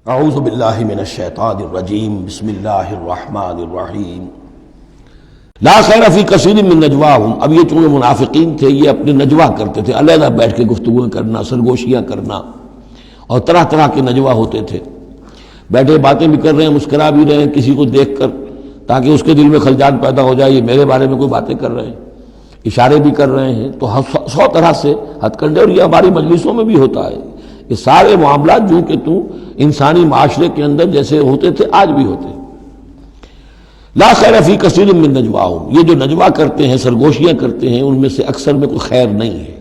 اعوذ باللہ من الشیطان الرجیم بسم اللہ الرحمن الرحیم لا خیر فی کثیر من نجواہم۔ اب یہ چونکہ منافقین تھے، یہ اپنے نجوا کرتے تھے، علیحدہ بیٹھ کے گفتگویں کرنا، سرگوشیاں کرنا، اور طرح طرح کے نجوا ہوتے تھے۔ بیٹھے باتیں بھی کر رہے ہیں، مسکرا بھی رہے ہیں کسی کو دیکھ کر، تاکہ اس کے دل میں خلجان پیدا ہو جائے، یہ میرے بارے میں کوئی باتیں کر رہے ہیں، اشارے بھی کر رہے ہیں۔ تو 100 طرح سے ہتھ کنڈے، اور یہ ہماری مجلسوں میں بھی ہوتا ہے۔ یہ سارے معاملات جو کہ انسانی معاشرے کے اندر جیسے ہوتے تھے آج بھی ہوتے ہیں۔ لا خیر فی کثیر من نجواہم، یہ جو نجوا کرتے ہیں، سرگوشیاں کرتے ہیں، ان میں سے اکثر میں کوئی خیر نہیں ہے۔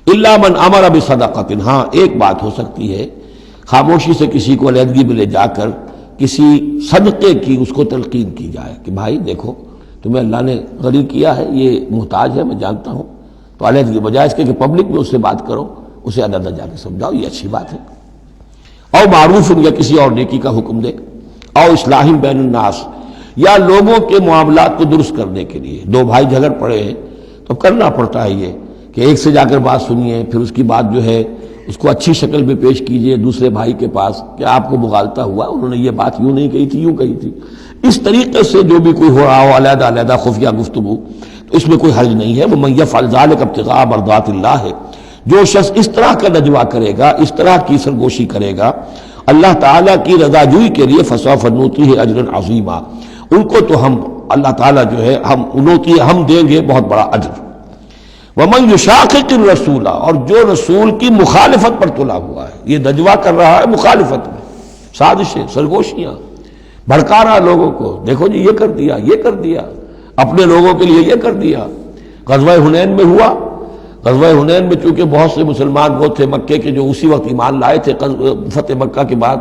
الا من امر بصدقۃ، ہاں ایک بات ہو سکتی ہے، خاموشی سے کسی کو علیحدگی میں لے جا کر کسی صدقے کی اس کو تلقین کی جائے کہ بھائی دیکھو تمہیں اللہ نے غنی کیا ہے، یہ محتاج ہے، میں جانتا ہوں، تو علیحدگی بجائے اس کے کہ پبلک میں اس سے بات کرو، اسے علیحدہ جا کے سمجھاؤ، یہ اچھی بات ہے۔ او معروف، یا کسی اور نیکی کا حکم دے، او اصلاح بین الناس، یا لوگوں کے معاملات کو درست کرنے کے لیے۔ دو بھائی جھگڑ پڑے ہیں تو کرنا پڑتا ہے یہ کہ ایک سے جا کر بات سنیے، پھر اس کی بات جو ہے اس کو اچھی شکل میں پیش کیجئے دوسرے بھائی کے پاس کہ آپ کو مغالطہ ہوا، انہوں نے یہ بات یوں نہیں کہی تھی، یوں کہی تھی۔ اس طریقے سے جو بھی کوئی ہو رہا ہو علیحدہ علیحدہ خفیہ گفتگو، تو اس میں کوئی حرج نہیں ہے۔ وَمَن يَفْعَلْ ذَلِكَ ابْتِغَاءَ مَرْضَاتِ اللَّهِ، جو شخص اس طرح کا نجوا کرے گا، اس طرح کی سرگوشی کرے گا اللہ تعالیٰ کی رضا جوئی کے لیے، فَسَوْفَ نُؤْتِيهِ أَجْرًا عَظِيمًا، ان کو تو ہم اللہ تعالیٰ جو ہے ہم دیں گے بہت بڑا اجر۔ وَمَن يُشَاقِقِ الرَّسُولَ، اور جو رسول کی مخالفت پر تلا ہوا ہے، یہ نجوا کر رہا ہے مخالفت میں، سازشیں، سرگوشیاں، بھڑکا رہا لوگوں کو، دیکھو جی یہ کر دیا، یہ کر دیا، اپنے لوگوں کے لیے یہ کر دیا۔ غزوہ حنین میں ہوا، غزوہ حنین میں چونکہ بہت سے مسلمان وہ تھے مکے کے جو اسی وقت ایمان لائے تھے فتح مکہ کے بعد،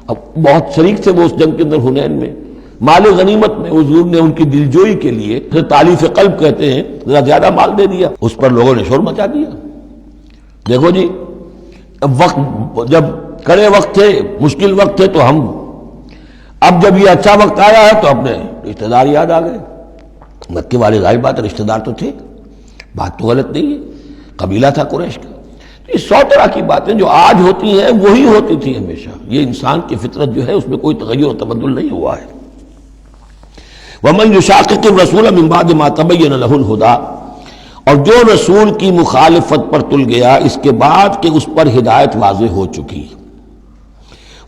اب بہت شریک تھے وہ اس جنگ کے اندر حنین میں، مال غنیمت میں حضور نے ان کی دلجوئی کے لیے، تالیف قلب کہتے ہیں، ذرا زیادہ مال دے دیا، اس پر لوگوں نے شور مچا دیا۔ دیکھو جی وقت جب کڑے وقت تھے، مشکل وقت تھے، تو ہم اب جب یہ اچھا وقت آیا ہے تو اپنے رشتہ دار یاد آ گئے۔ مکے والے ظاہر بات رشتہ دار تو تھے، بات تو غلط نہیں ہے، قبیلہ تھا قریش کا۔ یہ 100 طرح کی باتیں جو آج ہوتی ہیں وہی ہوتی تھی ہمیشہ، یہ انسان کی فطرت جو ہے اس میں کوئی تغیر و تبدل نہیں ہوا ہے۔ وَمَن يُشَاقِقِ الرَّسُولَ مِن بَعْدِ مَا تَبَيَّنَ لَهُ الْهُدَىٰ، اور جو رسول کی مخالفت پر تل گیا اس کے بعد کہ اس پر ہدایت واضح ہو چکی،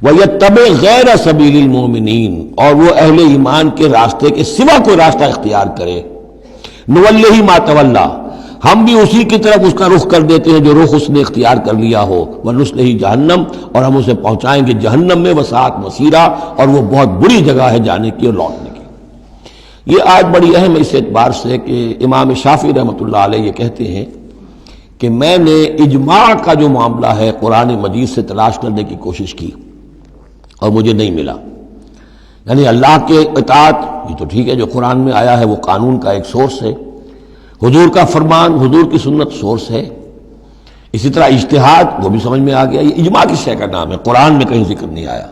وَيَتَّبِعْ غَيْرَ سَبِيلِ الْمُؤْمِنِينَ، اور وہ اہل ایمان کے راستے کے سوا کوئی راستہ اختیار کرے، نُوَلِّهِ مَا تَوَلَّىٰ، ہم بھی اسی کی طرف اس کا رخ کر دیتے ہیں جو رخ اس نے اختیار کر لیا ہو، وَنُصْلِهِ جہنم، اور ہم اسے پہنچائیں گے جہنم میں، وَسَاءَتْ مَصِيرًا، اور وہ بہت بری جگہ ہے جانے کی اور لوٹنے کی۔ یہ آج بڑی اہم ہے اس اعتبار سے کہ امام شافعی رحمۃ اللہ علیہ یہ کہتے ہیں کہ میں نے اجماع کا جو معاملہ ہے قرآن مجید سے تلاش کرنے کی کوشش کی اور مجھے نہیں ملا۔ یعنی اللہ کے اطاعت یہ تو ٹھیک ہے، جو قرآن میں آیا ہے وہ قانون کا ایک سورس ہے، حضور کا فرمان، حضور کی سنت سورس ہے، اسی طرح اجتہاد وہ بھی سمجھ میں آ گیا، یہ اجماع کس شے کا نام ہے، قرآن میں کہیں ذکر نہیں آیا۔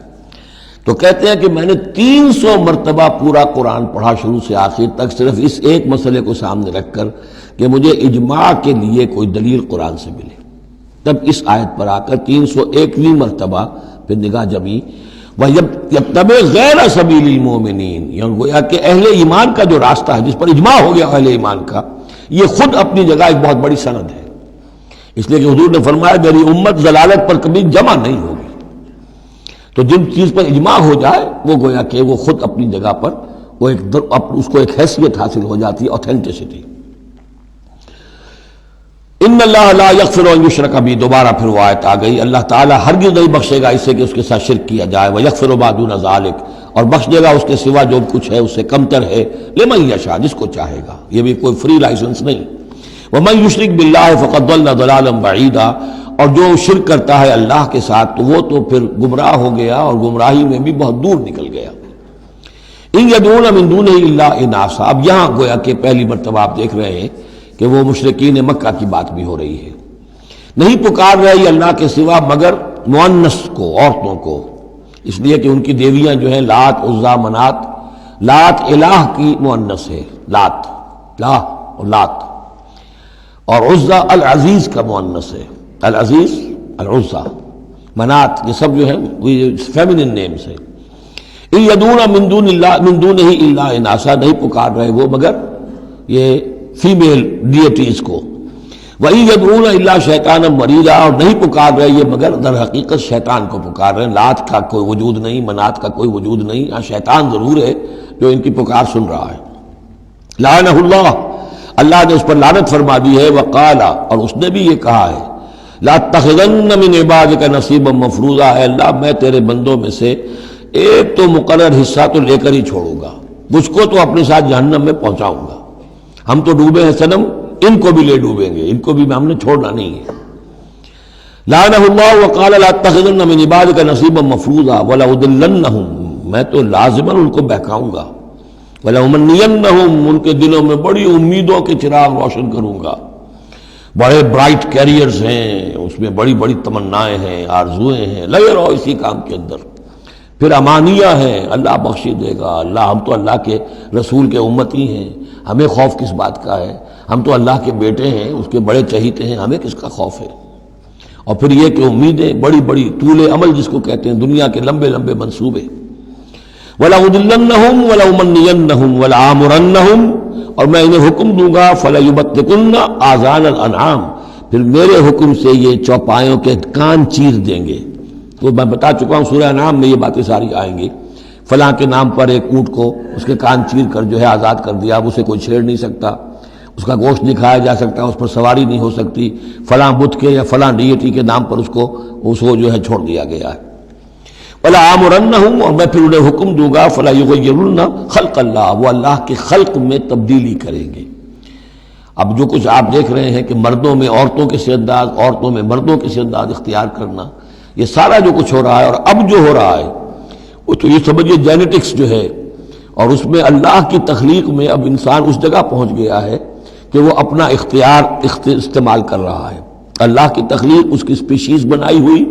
تو کہتے ہیں کہ میں نے 300 مرتبہ پورا قرآن پڑھا شروع سے آخر تک، صرف اس ایک مسئلے کو سامنے رکھ کر کہ مجھے اجماع کے لیے کوئی دلیل قرآن سے ملے۔ تب اس آیت پر آ کر 301ویں مرتبہ پھر نگاہ جمی، وَيَتَّبِعْ غَيْرَ سَبِيلِ الْمُؤْمِنِينَ، یعنی گویا کہ اہل ایمان کا جو راستہ ہے جس پر اجماع ہو گیا اہل ایمان کا، یہ خود اپنی جگہ ایک بہت بڑی سند ہے، اس لیے کہ حضور نے فرمایا میری امت ضلالت پر کبھی جمع نہیں ہوگی۔ تو جن چیز پر اجماع ہو جائے وہ گویا کہ وہ خود اپنی جگہ پر وہ اس کو ایک حیثیت حاصل ہو جاتی ہے، اوتھینٹسٹی۔ ان اللہ لا یغفر ان یشرک بہ، دوبارہ پھر وہ آیت آ گئی، اللہ تعالیٰ ہرگز نہیں بخشے گا اسے کہ اس کے ساتھ شرک کیا جائے، ویغفر ما دون ذلک، اور بخش دے گا اس کے سوا جو کچھ ہے اس سے کمتر ہے، لمن یشاء، جس کو چاہے گا، یہ بھی کوئی فری لائسنس نہیں۔ ومن یشرک باللہ فقد ضل ضلالا بعیدا، اور جو شرک کرتا ہے اللہ کے ساتھ تو وہ تو پھر گمراہ ہو گیا اور گمراہی میں بھی بہت دور نکل گیا۔ ان یدعون من دونہ الا اناثا، اب یہاں گویا کہ پہلی مرتبہ آپ دیکھ رہے ہیں کہ وہ مشرکین مکہ کی بات بھی ہو رہی ہے، نہیں پکار رہی اللہ کے سوا مگر مؤنث کو، عورتوں کو، اس لیے کہ ان کی دیویاں جو ہیں لات، عزا، منات، لات الہ کی مؤنث ہے، لات، لا اور لات، اور عزا العزیز کا مؤنث ہے، العزیز العزا، منات، یہ سب جو ہے فیمنن نیمز ہیں. ان یدعون من دونہ الا اناسا، نہیں پکار رہے وہ مگر یہ فیمیل ڈیٹیز کو. وَإِن يَدْعُونَ إِلَّا شَيْطَانًا مَرِيدًا، اور نہیں پکار رہے یہ مگر در حقیقت شیطان کو پکار رہے ہیں. لات کا کوئی وجود نہیں، منات کا کوئی وجود نہیں، ہاں شیطان ضرور ہے جو ان کی پکار سن رہا ہے. لعنہ اللہ، اللہ نے اس پر لعنت فرما دی ہے. وقال، اور اس نے بھی یہ کہا ہے، لَأَتَّخِذَنَّ مِنْ عِبَادِكَ نَصِيبًا مَفْرُوضًا، اے اللہ میں تیرے بندوں میں سے ایک تو مقرر حصہ تو لے کر ہی چھوڑوں گا، مجھ کو تو اپنے ساتھ جہنم میں پہنچاؤں گا. ہم تو ڈوبے ہیں صنم، ان کو بھی لے ڈوبیں گے، ان کو بھی ہم نے چھوڑنا نہیں ہے. لعنہ اللہ. وقال لَأَتَّخِذَنَّ مِنْ عِبَادِكَ نَصِيبًا مَفْرُوضًا وَلَأُضِلَّنَّهُمْ، میں تو لازماً ان کو بہکاؤں گا. وَلَأُمَنِّيَنَّهُمْ، ان کے دلوں میں بڑی امیدوں کے چراغ روشن کروں گا. بڑے برائٹ کیریئرز ہیں، اس میں بڑی بڑی تمنائیں ہیں، آرزویں ہیں، لگے رہو اسی کام کے اندر. پھر امانیہ ہیں، اللہ بخش دے گا، اللہ ہم تو اللہ کے رسول کے امتی ہیں، ہمیں خوف کس بات کا ہے، ہم تو اللہ کے بیٹے ہیں، اس کے بڑے چہیتے ہیں، ہمیں کس کا خوف ہے. اور پھر یہ کہ امیدیں بڑی بڑی، طول عمل جس کو کہتے ہیں، دنیا کے لمبے لمبے منصوبے. وَلَأُضِلَّنَّهُمْ وَلَأُمَنِّيَنَّهُمْ وَلَآمُرَنَّهُمْ، اور میں انہیں حکم دوں گا، فَلَيُبَتِّكُنَّ آذَانَ الْأَنْعَامِ، پھر میرے حکم سے یہ چوپایوں کے کان چیر دیں گے. تو میں بتا چکا ہوں سورہ انعام میں یہ باتیں ساری آئیں گی. فلاں کے نام پر ایک اونٹ کو اس کے کان چیر کر جو ہے آزاد کر دیا، اب اسے کوئی چھیڑ نہیں سکتا، اس کا گوشت نہیں کھایا جا سکتا، اس پر سواری نہیں ہو سکتی. فلاں بت کے یا فلاں ڈیٹی کے نام پر اس کو جو ہے چھوڑ دیا گیا ہے. وَلَآمُرَنَّهُمْ، اور میں پھر انہیں حکم دوں گا، فَلَا يُغَيِّرُنَّ خَلْقَ اللَّهِ، وہ اللہ کے خلق میں تبدیلی کریں گے. اب جو کچھ آپ دیکھ رہے ہیں کہ مردوں میں عورتوں کے سے انداز، عورتوں میں مردوں کے سے انداز اختیار کرنا، یہ سارا جو کچھ ہو رہا ہے اور اب جو ہو رہا ہے وہ تو یہ سمجھیے جینیٹکس جو ہے، اور اس میں اللہ کی تخلیق میں اب انسان اس جگہ پہنچ گیا ہے کہ وہ اپنا اختیار استعمال کر رہا ہے. اللہ کی تخلیق، اس کی سپیشیز بنائی ہوئی،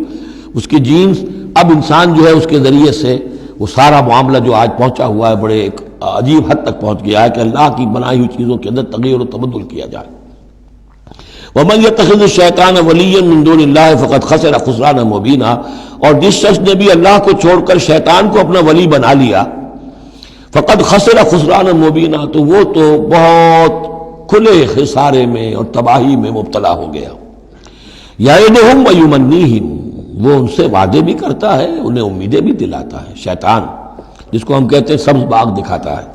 اس کی جینز، اب انسان جو ہے اس کے ذریعے سے وہ سارا معاملہ جو آج پہنچا ہوا ہے بڑے ایک عجیب حد تک پہنچ گیا ہے کہ اللہ کی بنائی ہوئی چیزوں کے اندر تغیر و تبدل کیا جائے. وَمَنْ يَتَّخِذِ الشَّيْطَانَ وَلِيًّا مِنْ دُونِ اللَّهِ فَقَدْ خَسِرَ خُسْرَانًا مُبِينًا، اور جس شخص نے بھی اللہ کو چھوڑ کر شیطان کو اپنا ولی بنا لیا، فَقَدْ خَسِرَ خُسْرَانًا مُبِينًا، تو وہ تو بہت کھلے خسارے میں اور تباہی میں مبتلا ہو گیا. یعدہم ویمنیہم، وہ ان سے وعدے بھی کرتا ہے، انہیں امیدیں بھی دلاتا ہے. شیطان جس کو ہم کہتے ہیں سبز باغ دکھاتا ہے.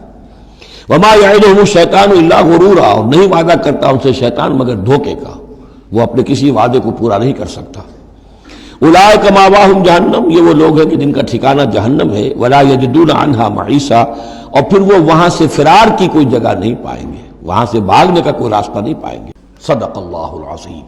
وما یعدہم الشیطان الا غرورا، اور نہیں وعدہ کرتا ان سے شیطان مگر دھوکے کا، وہ اپنے کسی وعدے کو پورا نہیں کر سکتا. اولئک مأواہم جہنم، یہ وہ لوگ ہیں کہ جن کا ٹھکانہ جہنم ہے. ولا یجدون عنہا محیصا، اور پھر وہ وہاں سے فرار کی کوئی جگہ نہیں پائیں گے، وہاں سے بھاگنے کا کوئی راستہ نہیں پائیں گے. صدق اللہ العظیم.